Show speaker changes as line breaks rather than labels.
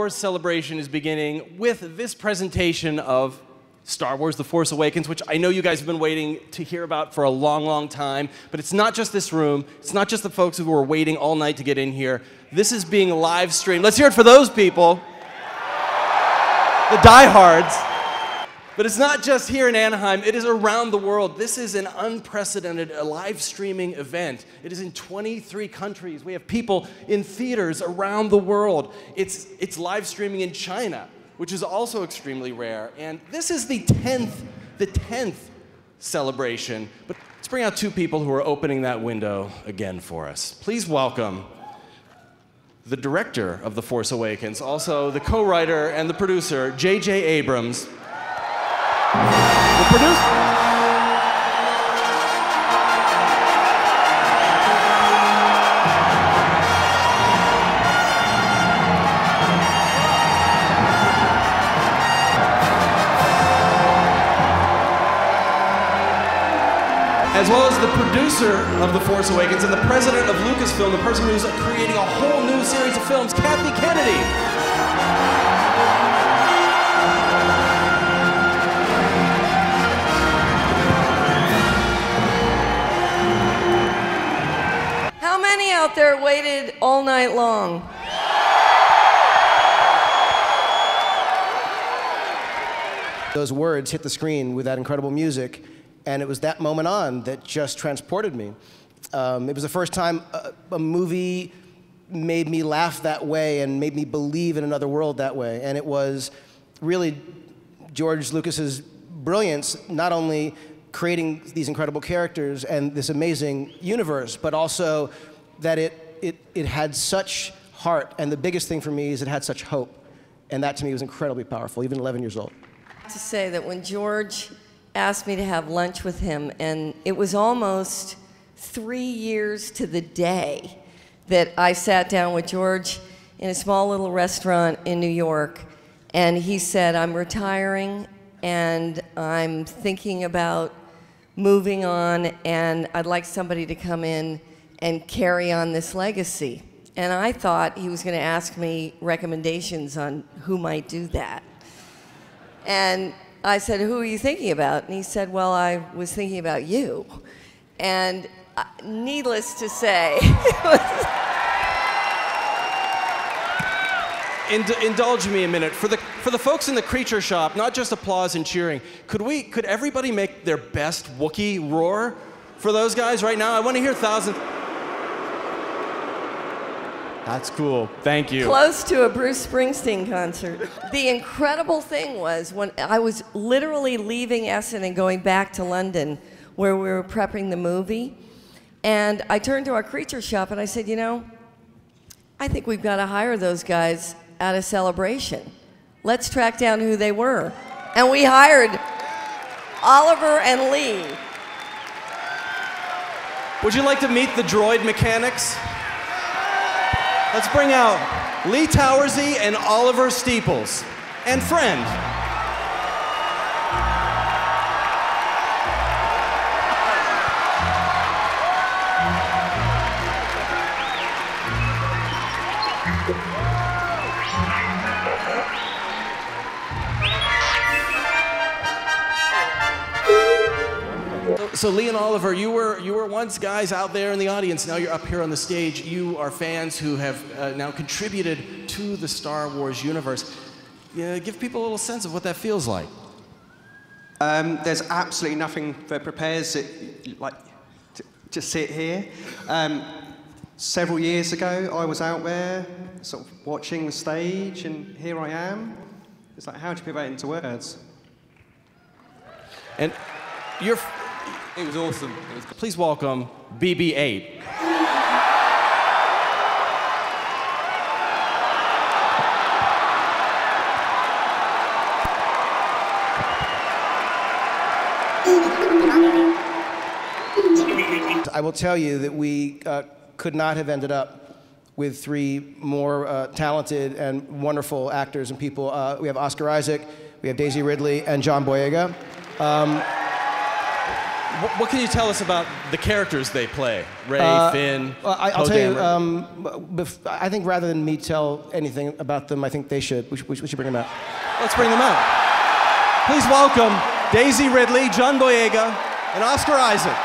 Wars celebration is beginning with this presentation of Star Wars: The Force Awakens, which I know you guys have been waiting to hear about for a long, long time. But it's not just this room. It's not just the folks who were waiting all night to get in here. This is being live streamed. Let's hear it for those people, the diehards. But it's not just here in Anaheim. It is around the world. This is an unprecedented live streaming event. It is in 23 countries. We have people in theaters around the world. It's live streaming in China, which is also extremely rare. And this is the 10th celebration. But let's bring out two people who are opening that window again for us. Please welcome the director of The Force Awakens, also the co-writer and the producer, J.J. Abrams. The producer. As well as the producer of The Force Awakens and the president of Lucasfilm, the person who's creating a whole new series of films, Kathy Kennedy.
How many out there waited all night long?
Those words hit the screen with that incredible music, and it was that moment on that just transported me. It was the first time a movie made me laugh that way and made me believe in another world that way. And it was really George Lucas's brilliance, not only creating these incredible characters and this amazing universe, but also that it had such heart. And the biggest thing for me is it had such hope. And that to me was incredibly powerful, even 11 years old.
I have to say that when George asked me to have lunch with him, and it was almost 3 years to the day that I sat down with George in a small little restaurant in New York, and he said, I'm retiring and I'm thinking about moving on, and I'd like somebody to come in and carry on this legacy. And I thought he was going to ask me recommendations on who might do that. And I said, who are you thinking about? And he said, well, I was thinking about you. And needless to say,
Indulge me a minute. For the folks in the creature shop, not just applause and cheering, could everybody make their best Wookiee roar for those guys right now? I want to hear thousands. That's cool. Thank you.
Close to a Bruce Springsteen concert. The incredible thing was when I was literally leaving Essen and going back to London where we were prepping the movie, and I turned to our creature shop and I said, you know, I think we've got to hire those guys at a celebration. Let's track down who they were. And we hired Oliver and Lee.
Would you like to meet the droid mechanics? Let's bring out Lee Towersy and Oliver Steeples, and friend. So Lee and Oliver, you were once guys out there in the audience. Now you're up here on the stage. You are fans who have now contributed to the Star Wars universe. Give people a little sense of what that feels like.
There's absolutely nothing that prepares it like to sit here. Several years ago, I was out there sort of watching the stage, and here I am. It's like, how do you put that into words?
And it was awesome. Please welcome BB-8.
I will tell you that we could not have ended up with three more talented and wonderful actors and people. We have Oscar Isaac, we have Daisy Ridley, and John Boyega.
What can you tell us about the characters they play? Ray, Finn,
Well, I'll tell you,
Dameron?
I think rather than me tell anything about them, I think they should. We should bring them out.
Let's bring them out. Please welcome Daisy Ridley, John Boyega, and Oscar Isaac.